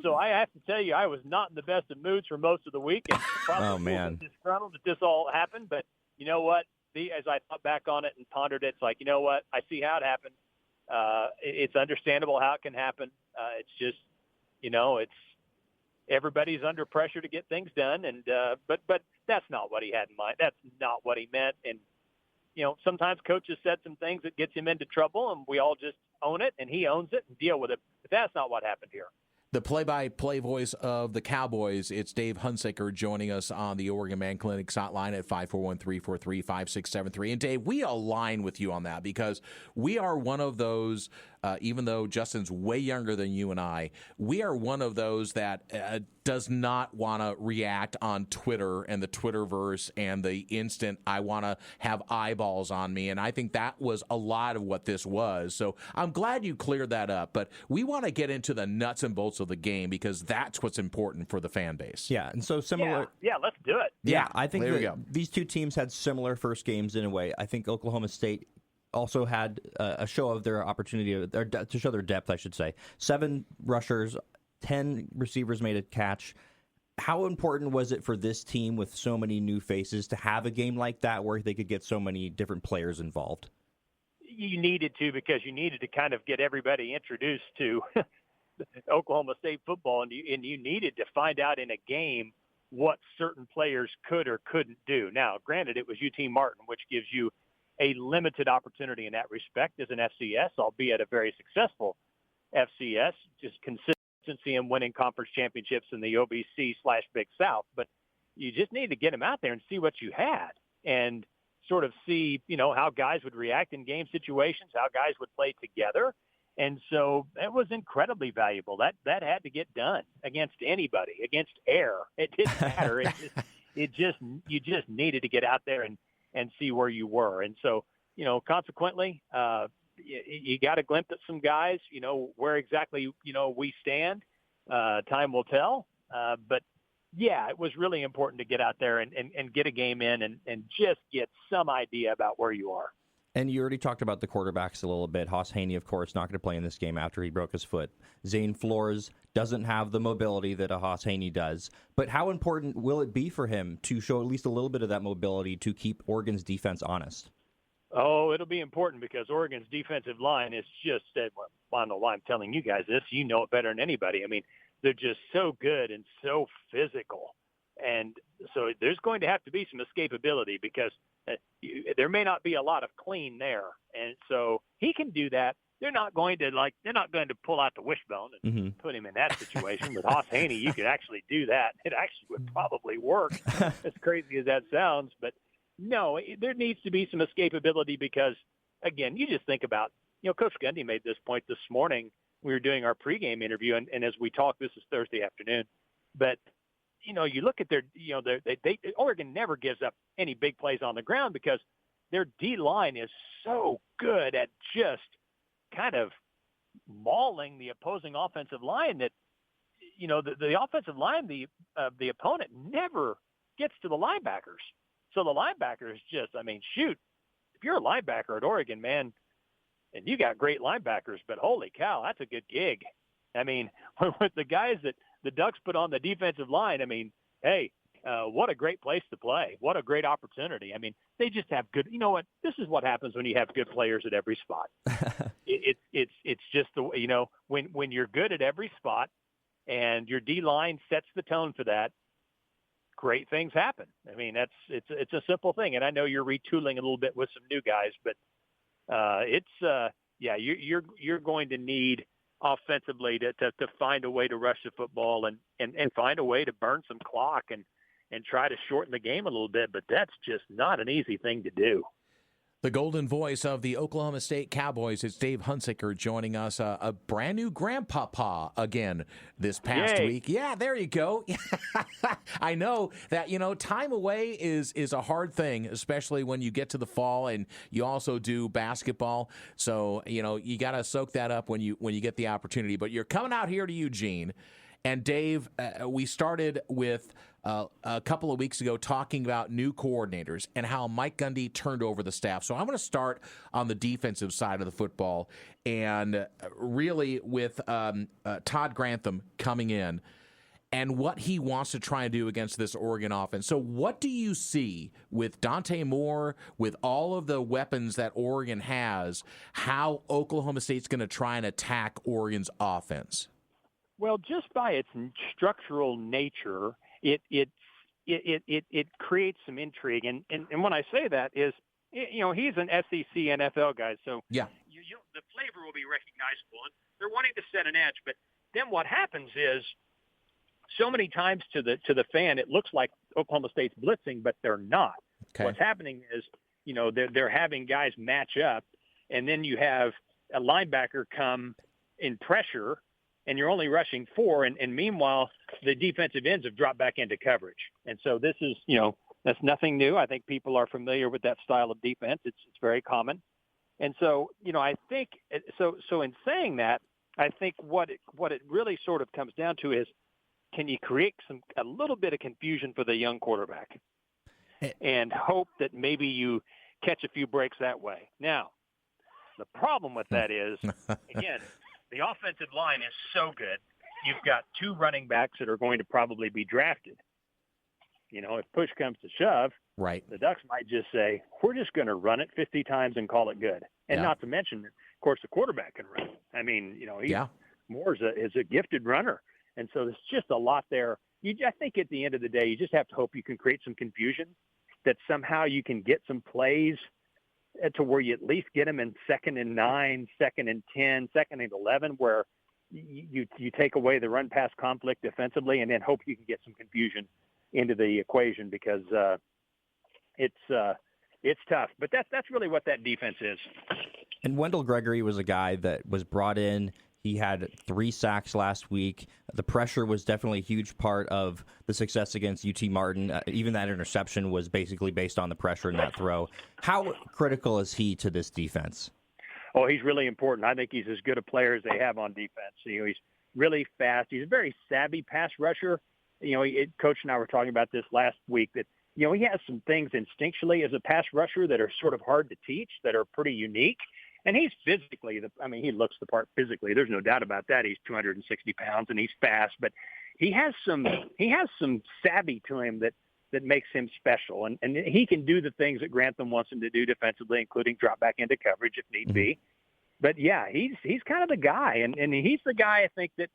[SPEAKER 4] So I have to tell you, I was not in the best of moods for most of the week, and probably disgruntled that this all happened. But you know what? As I thought back on it and pondered it, it's like, you know what? I see how it happened. It's understandable how it can happen. It's just, it's everybody's under pressure to get things done. And but that's not what he had in mind. That's not what he meant. And, sometimes coaches said some things that gets him into trouble, and we all just own it, and he owns it and deal with it. But that's not what happened here.
[SPEAKER 2] The play-by-play voice of the Cowboys, it's Dave Hunziker joining us on the Oregon Man Clinic's hotline at 541-343-5673. And Dave, we align with you on that because we are one of those, even though Justin's way younger than you and I, we are one of those that does not want to react on Twitter and the Twitterverse and the instant I want to have eyeballs on me. And I think that was a lot of what this was. So I'm glad you cleared that up. But we want to get into the nuts and bolts of the game because that's what's important for the fan base.
[SPEAKER 3] Yeah, and so similar.
[SPEAKER 4] Yeah, let's do it.
[SPEAKER 3] Yeah, I think these two teams had similar first games in a way. I think Oklahoma State also had a show of their opportunity to show their depth, I should say. 7 rushers, 10 receivers made a catch. How important was it for this team with so many new faces to have a game like that where they could get so many different players involved?
[SPEAKER 4] You needed to because you needed to kind of get everybody introduced to Oklahoma State football, and you needed to find out in a game what certain players could or couldn't do. Now, granted, it was UT Martin, which gives you a limited opportunity in that respect as an FCS, albeit a very successful FCS, just consistency in winning conference championships in the OBC/Big South. But you just need to get them out there and see what you had and sort of see, how guys would react in game situations, how guys would play together. And so it was incredibly valuable. That had to get done against anybody, against air. It didn't matter. You just needed to get out there and see where you were. And so, consequently, you got a glimpse at some guys, where exactly, we stand. Time will tell. But yeah, it was really important to get out there and get a game in and just get some idea about where you are.
[SPEAKER 3] And you already talked about the quarterbacks a little bit. Haas Haney, of course, not going to play in this game after he broke his foot. Zane Flores doesn't have the mobility that a Haas Haney does. But how important will it be for him to show at least a little bit of that mobility to keep Oregon's defense honest?
[SPEAKER 4] Oh, it'll be important because Oregon's defensive line is just, I don't know why I'm telling you guys this. You know it better than anybody. I mean, they're just so good and so physical. And so there's going to have to be some escapability because there may not be a lot of clean there. And so he can do that. They're not going to pull out the wishbone and put him in that situation. With Haas Haney, you could actually do that. It actually would probably work, as crazy as that sounds. But no, there needs to be some escapability because, again, you just think about, Coach Gundy made this point this morning. We were doing our pregame interview, and as we talk, this is Thursday afternoon. But you look at their, Oregon never gives up any big plays on the ground because their D line is so good at just kind of mauling the opposing offensive line that, the offensive line, the opponent never gets to the linebackers. So the linebackers just, shoot, if you're a linebacker at Oregon, man, and you got great linebackers, but holy cow, that's a good gig. With the guys that the Ducks put on the defensive line, hey, what a great place to play. What a great opportunity. They just have good – you know what? This is what happens when you have good players at every spot. It's just the – when you're good at every spot and your D-line sets the tone for that, great things happen. It's a simple thing. And I know you're retooling a little bit with some new guys, but you're going to need – offensively to find a way to rush the football and find a way to burn some clock and try to shorten the game a little bit. But that's just not an easy thing to do.
[SPEAKER 2] The golden voice of the Oklahoma State Cowboys is Dave Hunziker joining us, a brand new grandpapa again this past week. Yeah, there you go. I know that, time away is a hard thing, especially when you get to the fall and you also do basketball. So, you got to soak that up when you get the opportunity. But you're coming out here to Eugene. And Dave, we started with a couple of weeks ago talking about new coordinators and how Mike Gundy turned over the staff. So I'm going to start on the defensive side of the football and really with Todd Grantham coming in. and what he wants to try and do against this Oregon offense. So what do you see with Dante Moore, with all of the weapons that Oregon has, how Oklahoma State's going to try and attack Oregon's offense?
[SPEAKER 4] Well, just by its structural nature, it creates some intrigue. And when I say that is, he's an SEC NFL guy, so
[SPEAKER 2] yeah,
[SPEAKER 4] the flavor will be recognizable. And they're wanting to set an edge, but then what happens is, so many times to the fan, it looks like Oklahoma State's blitzing, but they're not.
[SPEAKER 2] Okay.
[SPEAKER 4] What's happening is, they're having guys match up, and then you have a linebacker come in pressure, and you're only rushing 4, and meanwhile, the defensive ends have dropped back into coverage. And so this is, that's nothing new. I think people are familiar with that style of defense. It's very common. And so, I think so in saying that, I think what it really sort of comes down to is, can you create a little bit of confusion for the young quarterback and hope that maybe you catch a few breaks that way? Now, the problem with that is, again, the offensive line is so good. You've got 2 running backs that are going to probably be drafted. If push comes to shove,
[SPEAKER 2] right,
[SPEAKER 4] the Ducks might just say, we're just going to run it 50 times and call it good. And not to mention, of course, the quarterback can run. I mean, Moore is a gifted runner. And so there's just a lot there. I think at the end of the day, you just have to hope you can create some confusion, that somehow you can get some plays to where you at least get them in 2nd and 9, 2nd and 10, 2nd and 11, where you take away the run-pass conflict defensively, and then hope you can get some confusion into the equation, because it's tough. But that's really what that defense is.
[SPEAKER 3] And Wendell Gregory was a guy that was brought in. He had 3 sacks last week. The pressure was definitely a huge part of the success against UT Martin. Even that interception was basically based on the pressure in that throw. How critical is he to this defense?
[SPEAKER 4] Oh, he's really important. I think he's as good a player as they have on defense. He's really fast. He's a very savvy pass rusher. Coach and I were talking about this last week, that, he has some things instinctually as a pass rusher that are sort of hard to teach, that are pretty unique. And he's physically, he looks the part physically. There's no doubt about that. He's 260 pounds and he's fast, but he has some savvy to him that makes him special. And he can do the things that Grantham wants him to do defensively, including drop back into coverage if need be. But yeah, he's kind of the guy. And he's the guy, I think, that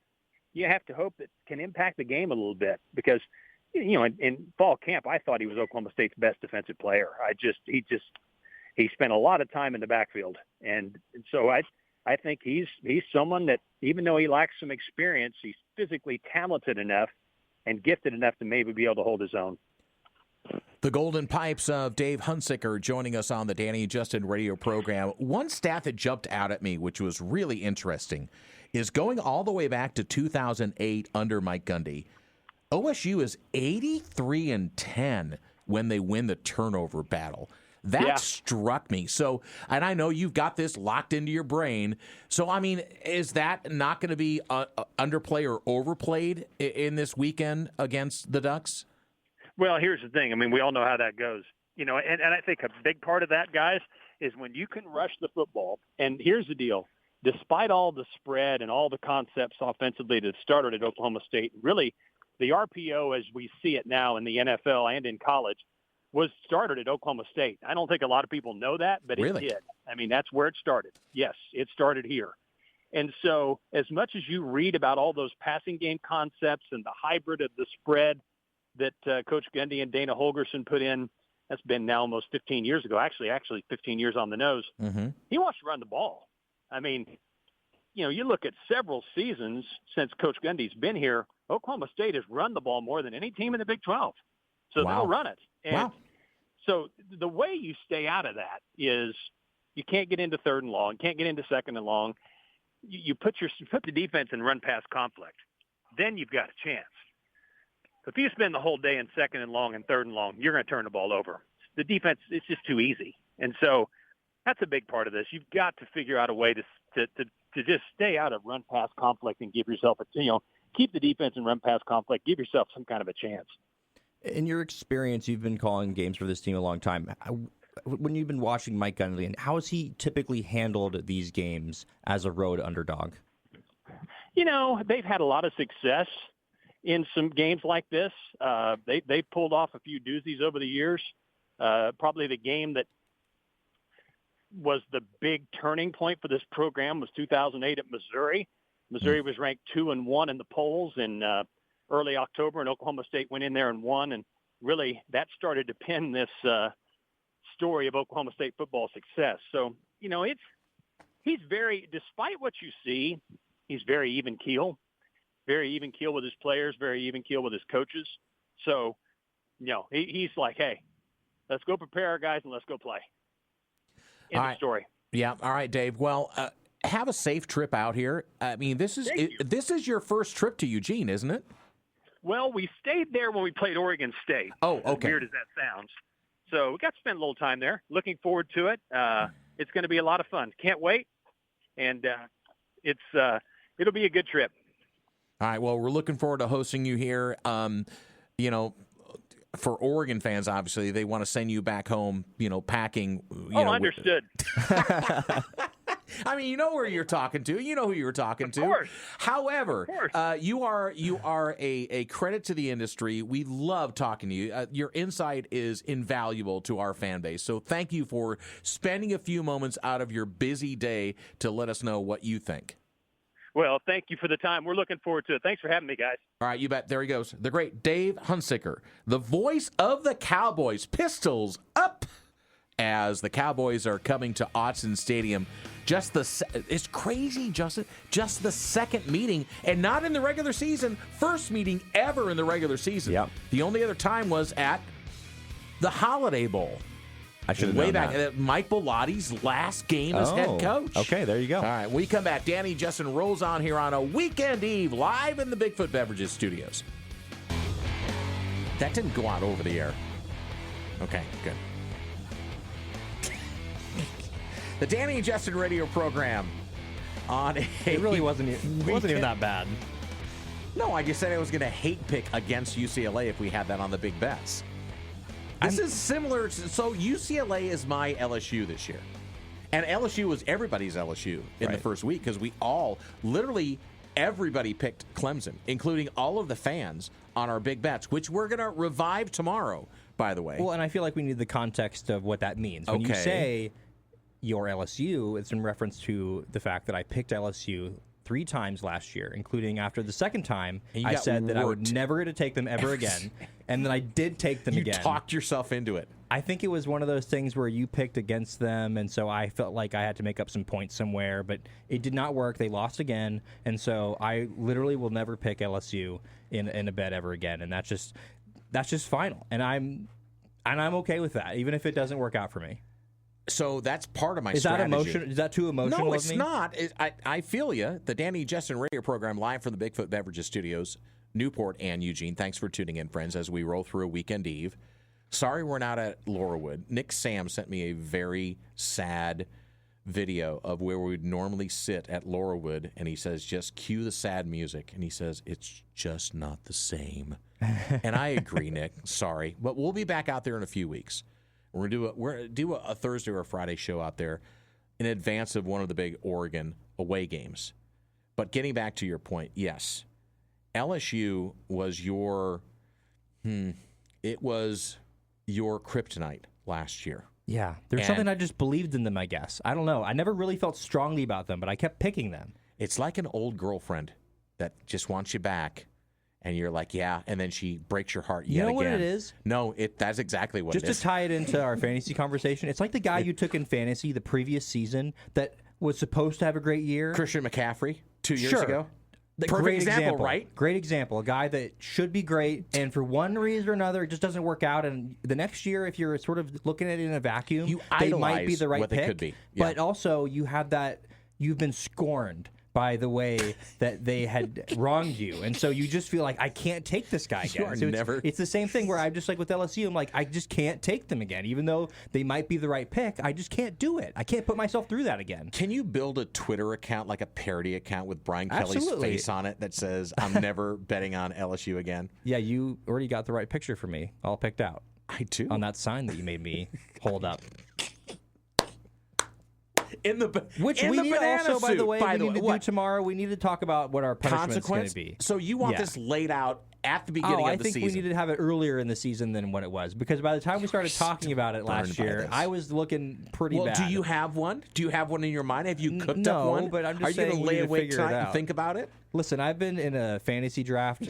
[SPEAKER 4] you have to hope that can impact the game a little bit, because, in fall camp, I thought he was Oklahoma State's best defensive player. He spent a lot of time in the backfield. And so I think he's someone that, even though he lacks some experience, he's physically talented enough and gifted enough to maybe be able to hold his own.
[SPEAKER 2] The Golden Pipes of Dave Hunziker joining us on the Danny and Justin radio program. One stat that jumped out at me, which was really interesting, is going all the way back to 2008 under Mike Gundy. OSU is 83-10 when they win the turnover battle. That struck me. So, and I know you've got this locked into your brain. So, is that not going to be underplayed or overplayed in this weekend against the Ducks?
[SPEAKER 4] Well, here's the thing. We all know how that goes. And I think a big part of that, guys, is when you can rush the football. And here's the deal. Despite all the spread and all the concepts offensively that started at Oklahoma State, really the RPO as we see it now in the NFL and in college was started at Oklahoma State. I don't think a lot of people know that, but
[SPEAKER 2] really?
[SPEAKER 4] It did. That's where it started. Yes, it started here. And so as much as you read about all those passing game concepts and the hybrid of the spread that Coach Gundy and Dana Holgerson put in, that's been now almost 15 years ago, actually 15 years on the nose.
[SPEAKER 2] Mm-hmm.
[SPEAKER 4] He wants to run the ball. You look at several seasons since Coach Gundy's been here, Oklahoma State has run the ball more than any team in the Big 12. So they'll run it. And so the way you stay out of that is you can't get into 3rd and long, can't get into 2nd and long. You put the defense in run pass conflict. Then you've got a chance. If you spend the whole day in 2nd and long and 3rd and long, you're going to turn the ball over. The defense, it's just too easy. And so that's a big part of this. You've got to figure out a way to just stay out of run pass conflict and give yourself keep the defense in run pass conflict, give yourself some kind of a chance.
[SPEAKER 3] In your experience, you've been calling games for this team a long time. When you've been watching Mike Gundy, how has he typically handled these games as a road underdog?
[SPEAKER 4] They've had a lot of success in some games like this. They pulled off a few doozies over the years. Probably the game that was the big turning point for this program was 2008 at Missouri. Missouri was ranked 2-1 in the polls in early October, and Oklahoma State went in there and won. And really, that started to pin this story of Oklahoma State football success. So, he's despite what you see, he's very even keel with his players, very even keel with his coaches. So, he's like, hey, let's go prepare our guys and let's go play. End of story.
[SPEAKER 2] Yeah. All right, Dave. Well, have a safe trip out here. I mean, this is your first trip to Eugene, isn't it?
[SPEAKER 4] Well, we stayed there when we played Oregon State.
[SPEAKER 2] Oh, okay.
[SPEAKER 4] As weird as that sounds. So we got to spend a little time there. Looking forward to it. It's going to be a lot of fun. Can't wait. And it'll be a good trip.
[SPEAKER 2] All right. Well, we're looking forward to hosting you here. For Oregon fans, obviously, they want to send you back home, packing.
[SPEAKER 4] Understood.
[SPEAKER 2] I mean, you know where you're talking to. You know who you're talking to.
[SPEAKER 4] Of course.
[SPEAKER 2] However, you are a credit to the industry. We love talking to you. Your insight is invaluable to our fan base. So thank you for spending a few moments out of your busy day to let us know what you think.
[SPEAKER 4] Well, thank you for the time. We're looking forward to it. Thanks for having me, guys.
[SPEAKER 2] All right, you bet. There he goes. The great Dave Hunziker, the voice of the Cowboys. Pistols up as the Cowboys are coming to Autzen Stadium. It's crazy, Justin. Just the second meeting, and not in the regular season. First meeting ever in the regular season.
[SPEAKER 3] Yep.
[SPEAKER 2] The only other time was at the Holiday Bowl.
[SPEAKER 3] I should have
[SPEAKER 2] way
[SPEAKER 3] known
[SPEAKER 2] back.
[SPEAKER 3] that.
[SPEAKER 2] Mike Belotti's last game as head coach.
[SPEAKER 3] Okay, there you go.
[SPEAKER 2] All right, when we come back, Danny Justin rolls on here on a weekend eve live in the Bigfoot Beverages studios. That didn't go out over the air. Okay, good. The Danny and Justin radio program on
[SPEAKER 3] It really wasn't even that bad.
[SPEAKER 2] No, I just said I was going to hate pick against UCLA if we had that on the big bets. This is similar to, so UCLA is my LSU this year. And LSU was everybody's LSU in the first week because we all, literally everybody picked Clemson, including all of the fans on our big bets, which we're going to revive tomorrow, by the way.
[SPEAKER 3] Well, and I feel like we need the context of what that means. When you say your LSU, it's in reference to the fact that I picked LSU 3 times last year, including after the second time, I said that I would never going to take them ever again, and then I did take them again.
[SPEAKER 2] You talked yourself into it.
[SPEAKER 3] I think it was one of those things where you picked against them, and so I felt like I had to make up some points somewhere, but it did not work. They lost again, and so I literally will never pick LSU in a bet ever again, and that's just final, and I'm okay with that, even if it doesn't work out for me.
[SPEAKER 2] So that's part of my
[SPEAKER 3] strategy. Is that too emotional?
[SPEAKER 2] No, it's not. I feel you. The Danny Justin radio program live from the Bigfoot Beverages Studios, Newport and Eugene. Thanks for tuning in, friends, as we roll through a weekend eve. Sorry we're not at Laurelwood. Nick Sam sent me a very sad video of where we would normally sit at Laurelwood, and he says, just cue the sad music. And he says, it's just not the same. And I agree, Nick. Sorry. But we'll be back out there in a few weeks. We're gonna do a Thursday or a Friday show out there in advance of one of the big Oregon away games. But getting back to your point, yes, LSU was your kryptonite last year.
[SPEAKER 3] Yeah, there's something I just believed in them, I guess. I don't know. I never really felt strongly about them, but I kept picking them.
[SPEAKER 2] It's like an old girlfriend that just wants you back. And you're like, yeah, and then she breaks your heart yet again.
[SPEAKER 3] You know what it is?
[SPEAKER 2] No, that's exactly what it is.
[SPEAKER 3] Just to tie it into our fantasy conversation, it's like the guy you took in fantasy the previous season that was supposed to have a great year.
[SPEAKER 2] Christian McCaffrey, 2 years ago.
[SPEAKER 3] Perfect example, right? Great example. A guy that should be great, and for one reason or another, it just doesn't work out. And the next year, if you're sort of looking at it in a vacuum, they might be the right
[SPEAKER 2] what
[SPEAKER 3] pick.
[SPEAKER 2] They could be. Yeah.
[SPEAKER 3] But also, you have that, you've been scorned by the way that they had wronged you. And so you just feel like, I can't take this guy again. It's the same thing where I'm just like with LSU, I'm like, I just can't take them again. Even though they might be the right pick, I just can't do it. I can't put myself through that again.
[SPEAKER 2] Can you build a Twitter account, like a parody account with Brian Kelly's face on it that says, I'm never betting on LSU again?
[SPEAKER 3] Yeah, you already got the right picture for me all picked out.
[SPEAKER 2] I do.
[SPEAKER 3] On that sign that you made me hold up.
[SPEAKER 2] Which
[SPEAKER 3] we need also,
[SPEAKER 2] suit,
[SPEAKER 3] by the way, we need to do tomorrow. We need to talk about what our punishment is going to be.
[SPEAKER 2] So you want this laid out at the beginning of the season.
[SPEAKER 3] I think we needed to have it earlier in the season than when it was, because by the time we started talking about it last year, I was looking pretty bad.
[SPEAKER 2] Well, do you have one? Do you have one in your mind? Have you cooked up one?
[SPEAKER 3] No, but I'm just
[SPEAKER 2] saying, are you going to lay awake tonight
[SPEAKER 3] and
[SPEAKER 2] think about it?
[SPEAKER 3] Listen, I've been in a fantasy draft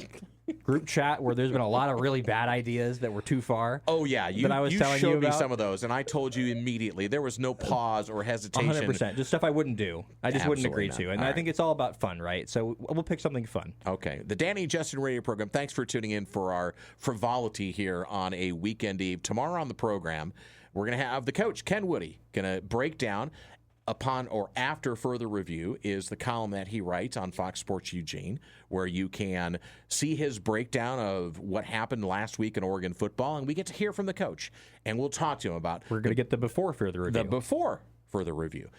[SPEAKER 3] group chat where there's been a lot of really bad ideas that were too far.
[SPEAKER 2] Oh, yeah. You showed me some of those, and I told you immediately. There was no pause or hesitation.
[SPEAKER 3] 100%. Just stuff I wouldn't do. I just wouldn't agree to. And I think it's all about fun, right? So we'll pick something fun.
[SPEAKER 2] Okay. The Danny and Justin radio program, thanks for tuning in for our frivolity here on a weekend eve. Tomorrow on the program, we're going to have the coach, Ken Woody, going to break down upon or after further review is the column that he writes on Fox Sports Eugene, where you can see his breakdown of what happened last week in Oregon football, and we get to hear from the coach, and we'll talk to him about.
[SPEAKER 3] We're going to get the before further review.
[SPEAKER 2] The before further review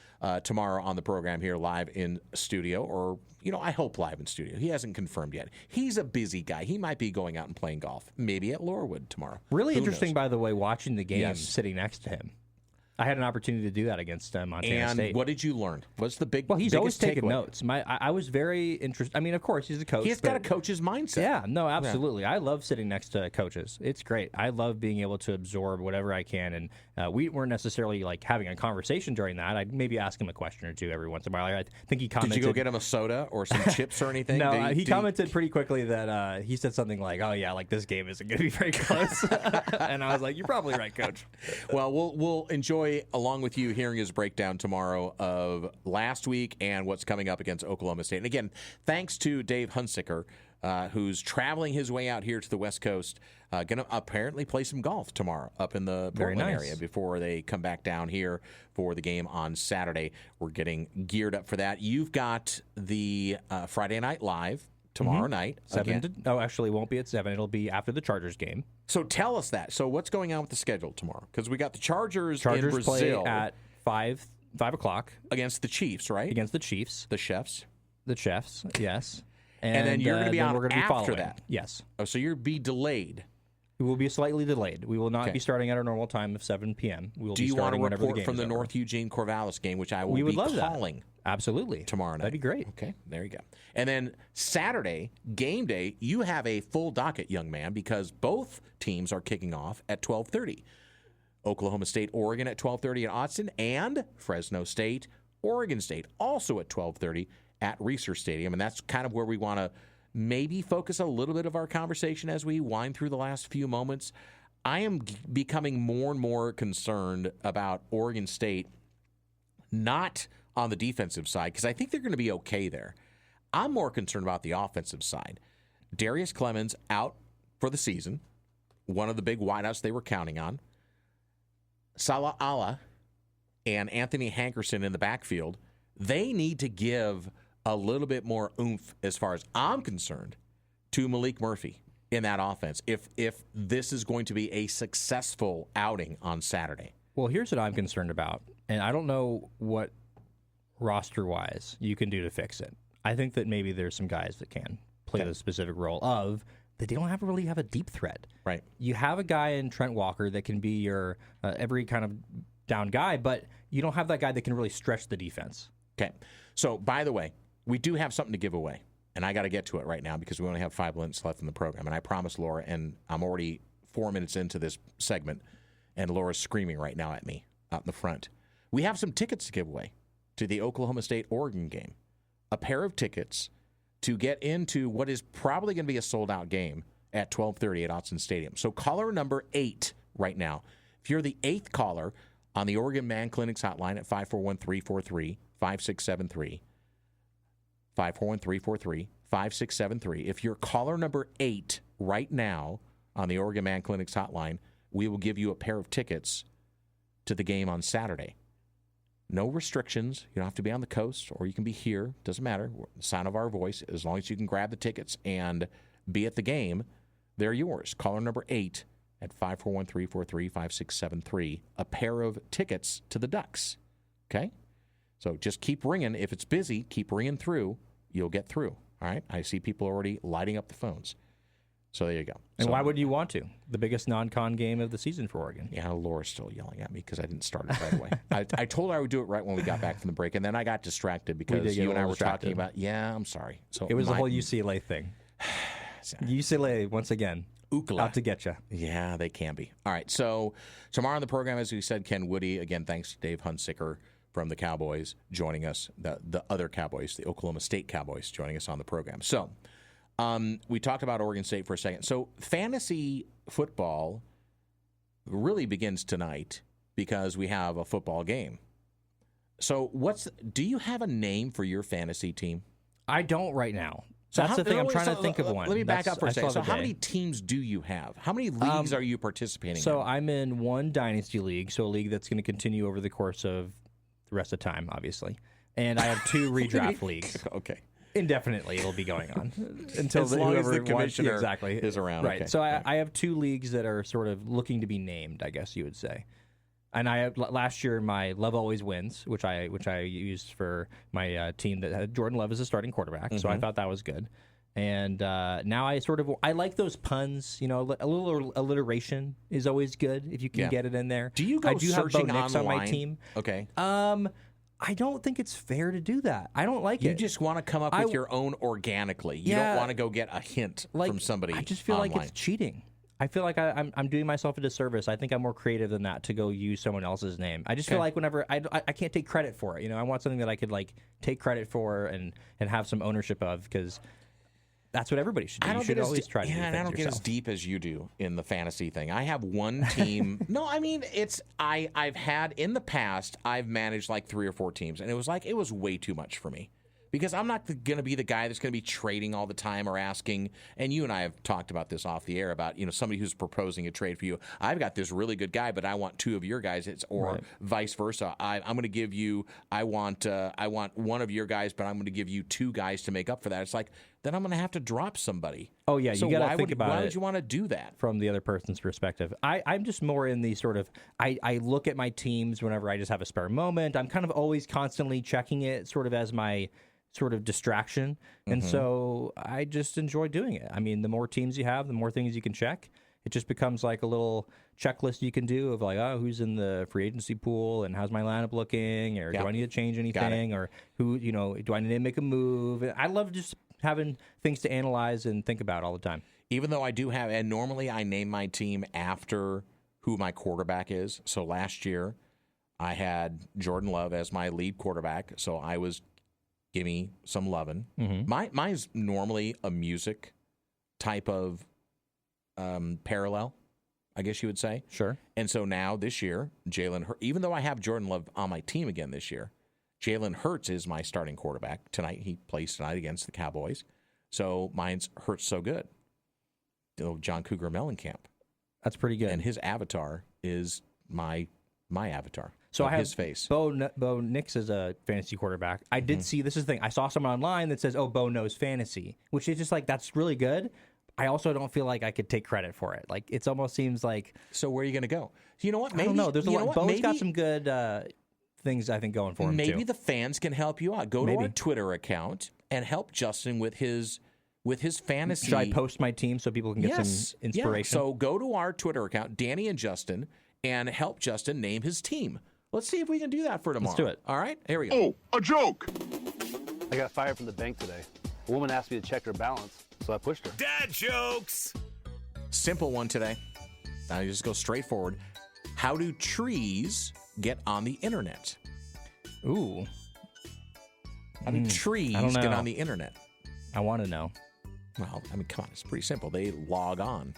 [SPEAKER 2] tomorrow on the program here live in studio, or I hope live in studio. He hasn't confirmed yet. He's a busy guy. He might be going out and playing golf, maybe at Laurelwood tomorrow.
[SPEAKER 3] Really interesting, by the way, watching the game sitting next to him. I had an opportunity to do that against Montana State.
[SPEAKER 2] And what did you learn? What's the big?
[SPEAKER 3] Well, he's always taking
[SPEAKER 2] takeaway?
[SPEAKER 3] Notes. I was very interested. I mean, of course, he's a coach.
[SPEAKER 2] He's got a coach's mindset.
[SPEAKER 3] Yeah, no, absolutely. Yeah. I love sitting next to coaches. It's great. I love being able to absorb whatever I can. And we weren't necessarily like having a conversation during that. I'd maybe ask him a question or two every once in a while. I think he commented.
[SPEAKER 2] Did you go get him a soda or some chips or anything?
[SPEAKER 3] No, he commented pretty quickly that he said something like, "Oh yeah, like this game isn't going to be very close." And I was like, "You're probably right, Coach."
[SPEAKER 2] Well, we'll enjoy along with you hearing his breakdown tomorrow of last week and what's coming up against Oklahoma State. And again, thanks to Dave Hunziker, who's traveling his way out here to the West Coast, going to apparently play some golf tomorrow up in the Portland area before they come back down here for the game on Saturday. We're getting geared up for that. You've got the Friday Night Live tomorrow night.
[SPEAKER 3] 7 actually, it won't be at 7. It'll be after the Chargers game.
[SPEAKER 2] So tell us that. So what's going on with the schedule tomorrow? Because we got the Chargers in Brazil.
[SPEAKER 3] Play at 5 o'clock.
[SPEAKER 2] Against the Chiefs, right?
[SPEAKER 3] Against the Chiefs.
[SPEAKER 2] The Chefs.
[SPEAKER 3] The Chefs, yes.
[SPEAKER 2] And then you're going to be on after that.
[SPEAKER 3] Yes.
[SPEAKER 2] Oh, so you'll be delayed.
[SPEAKER 3] We will be slightly delayed. We will not be starting at our normal time of 7 p.m. We will
[SPEAKER 2] Do
[SPEAKER 3] be
[SPEAKER 2] you want to report
[SPEAKER 3] from
[SPEAKER 2] the North Eugene Corvallis game, which I will
[SPEAKER 3] be
[SPEAKER 2] calling?
[SPEAKER 3] That. Absolutely.
[SPEAKER 2] Tomorrow night.
[SPEAKER 3] That'd be great.
[SPEAKER 2] Okay, there you go. And then Saturday, game day, you have a full docket, young man, because both teams are kicking off at 12:30. Oklahoma State, Oregon at 12:30 at Autzen, and Fresno State, Oregon State, also at 12:30 at Research Stadium. And that's kind of where we want to maybe focus a little bit of our conversation as we wind through the last few moments. I am becoming more and more concerned about Oregon State, not on the defensive side, because I think they're going to be okay there. I'm more concerned about the offensive side. Darius Clemens out for the season, one of the big wideouts they were counting on. Salah Allah and Anthony Hankerson in the backfield, they need to give a little bit more oomph, as far as I'm concerned, to Malik Murphy in that offense if this is going to be a successful outing on Saturday.
[SPEAKER 3] Well, here's what I'm concerned about, and I don't know what roster-wise you can do to fix it. I think that maybe there's some guys that can play the specific role of that they don't really have a deep threat.
[SPEAKER 2] Right.
[SPEAKER 3] You have a guy in Trent Walker that can be your every kind of down guy, but you don't have that guy that can really stretch the defense.
[SPEAKER 2] Okay. So, by the way, we do have something to give away, and I got to get to it right now because we only have 5 minutes left in the program. And I promised Laura, and I'm already 4 minutes into this segment, and Laura's screaming right now at me out in the front. We have some tickets to give away to the Oklahoma State-Oregon game. A pair of tickets to get into what is probably going to be a sold-out game at 12:30 at Autzen Stadium. So caller number 8 right now. If you're the 8th caller on the Oregon Man Clinics hotline at 541-343-5673, 541-343-5673. If you're caller number 8 right now on the Oregon Man Clinics hotline, we will give you a pair of tickets to the game on Saturday. No restrictions. You don't have to be on the coast, or you can be here. Doesn't matter. The sound of our voice. As long as you can grab the tickets and be at the game, they're yours. Caller number 8 at 541-343-5673. A pair of tickets to the Ducks. Okay? So just keep ringing. If it's busy, keep ringing through. You'll get through. All right? I see people already lighting up the phones. So there you go.
[SPEAKER 3] And why would you want to? The biggest non-con game of the season for Oregon.
[SPEAKER 2] Yeah, Laura's still yelling at me because I didn't start it right away. I told her I would do it right when we got back from the break, and then I got distracted because you and I were talking about, I'm sorry. So
[SPEAKER 3] it was the whole UCLA thing. UCLA, once again,
[SPEAKER 2] UCLA.
[SPEAKER 3] out to get you.
[SPEAKER 2] Yeah, they can be. All right, so tomorrow on the program, as we said, Ken Woody. Again, thanks to Dave Hunziker from the Cowboys joining us, the other Cowboys, the Oklahoma State Cowboys, joining us on the program. So we talked about Oregon State for a second. So fantasy football really begins tonight because we have a football game. So do you have a name for your fantasy team?
[SPEAKER 3] I don't right now.
[SPEAKER 2] So
[SPEAKER 3] That's the thing. I'm trying to think of one.
[SPEAKER 2] Let me back up for a second. So how
[SPEAKER 3] day.
[SPEAKER 2] many teams do you have? How many leagues are you participating in?
[SPEAKER 3] So I'm in one dynasty league, so a league that's going to continue over the course of the rest of time, obviously. And I have two redraft leagues.
[SPEAKER 2] Okay.
[SPEAKER 3] Indefinitely, it'll be going on until
[SPEAKER 2] as long as
[SPEAKER 3] whoever
[SPEAKER 2] the commissioner
[SPEAKER 3] exactly
[SPEAKER 2] is around.
[SPEAKER 3] Right.
[SPEAKER 2] Okay.
[SPEAKER 3] So I have two leagues that are sort of looking to be named, I guess you would say. And I have, last year my Love Always Wins, which I used for my team that had Jordan Love as a starting quarterback. So I thought that was good. And now I like those puns. You know, a little alliteration is always good if you can get it in there.
[SPEAKER 2] Do you go
[SPEAKER 3] I do have Bo
[SPEAKER 2] searching
[SPEAKER 3] Nix on my
[SPEAKER 2] online?
[SPEAKER 3] team.
[SPEAKER 2] Okay.
[SPEAKER 3] I don't think it's fair to do that. I don't like it.
[SPEAKER 2] You just want to come up with your own organically. You don't want to go get a hint from somebody.
[SPEAKER 3] I just feel
[SPEAKER 2] online.
[SPEAKER 3] like it's cheating. I feel like I'm doing myself a disservice. I think I'm more creative than that to go use someone else's name. I just feel like whenever I can't take credit for it. You know, I want something that I could like take credit for and have some ownership of because that's what everybody should do. You should always try to do things
[SPEAKER 2] and I don't get
[SPEAKER 3] yourself.
[SPEAKER 2] as deep as you do in the fantasy thing. I have one team. No, I mean I've had in the past. I've managed like 3 or 4 teams, and it was way too much for me. Because I'm not going to be the guy that's going to be trading all the time or asking. And you and I have talked about this off the air about somebody who's proposing a trade for you. I've got this really good guy, but I want 2 of your guys. Or vice versa. I'm going to give you. I want 1 of your guys, but I'm going to give you 2 guys to make up for that. It's like then I'm going to have to drop somebody.
[SPEAKER 3] Oh yeah,
[SPEAKER 2] so
[SPEAKER 3] you got to think about it.
[SPEAKER 2] Why would you want to do that
[SPEAKER 3] from the other person's perspective? I'm just more in the sort of I look at my teams whenever I just have a spare moment. I'm kind of always constantly checking it, sort of as my sort of distraction. And so I just enjoy doing it. I mean, the more teams you have, the more things you can check. It just becomes like a little checklist you can do of like, oh, who's in the free agency pool and how's my lineup looking? Or do I need to change anything? Or who, do I need to make a move? I love just having things to analyze and think about all the time.
[SPEAKER 2] Even though I do have, and normally I name my team after who my quarterback is. So last year I had Jordan Love as my lead quarterback. So I was give me some lovin'. Mine's normally a music type of parallel, I guess you would say.
[SPEAKER 3] Sure.
[SPEAKER 2] And so now this year, Jalen Hurts, even though I have Jordan Love on my team again this year, Jalen Hurts is my starting quarterback tonight. He plays tonight against the Cowboys. So mine's Hurts So Good. John Cougar Mellencamp.
[SPEAKER 3] That's pretty good.
[SPEAKER 2] And his avatar is my avatar.
[SPEAKER 3] So I have
[SPEAKER 2] his face.
[SPEAKER 3] Bo Nix is a fantasy quarterback. I did see, this is the thing, I saw someone online that says, oh, Bo knows fantasy, which is just like, that's really good. I also don't feel like I could take credit for it. Like, it almost seems like...
[SPEAKER 2] So where are you going to go? You know what? Maybe,
[SPEAKER 3] I don't know. There's a lot. Bo's got
[SPEAKER 2] maybe,
[SPEAKER 3] some good things, I think, going for him,
[SPEAKER 2] maybe
[SPEAKER 3] too.
[SPEAKER 2] the fans can help you out. Go to our Twitter account and help Justin with his fantasy.
[SPEAKER 3] Should I post my team so people can get some inspiration?
[SPEAKER 2] Yeah. So go to our Twitter account, Danny and Justin, and help Justin name his team. Let's see if we can do that for tomorrow.
[SPEAKER 3] Let's do it.
[SPEAKER 2] All right? Here we go.
[SPEAKER 5] Oh, a joke!
[SPEAKER 6] I got fired from the bank today. A woman asked me to check her balance, so I pushed her.
[SPEAKER 1] Dad jokes!
[SPEAKER 2] Simple one today. Now you just go straight forward. How do trees get on the internet?
[SPEAKER 3] Ooh.
[SPEAKER 2] How do trees get on the internet?
[SPEAKER 3] I want to know.
[SPEAKER 2] Well, I mean, come on. It's pretty simple. They log on.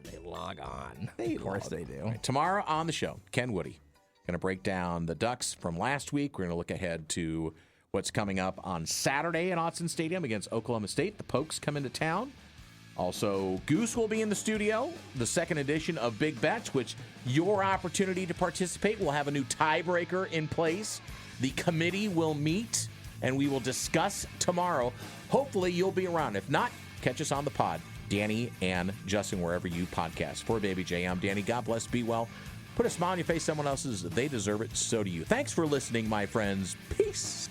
[SPEAKER 3] They log on.
[SPEAKER 2] Of course they do. Right, tomorrow on the show, Ken Woody going to break down the Ducks from last week. We're going to look ahead to what's coming up on Saturday in Autzen Stadium against Oklahoma State. The Pokes come into town. Also, Goose will be in the studio, the second edition of Big Bets, which your opportunity to participate. We'll have a new tiebreaker in place. The committee will meet, and we will discuss tomorrow. Hopefully, you'll be around. If not, catch us on the pod. Danny and Justin, wherever you podcast. For Baby J, I'm Danny. God bless. Be well. Put a smile on your face. Someone else's. They deserve it. So do you. Thanks for listening, my friends. Peace.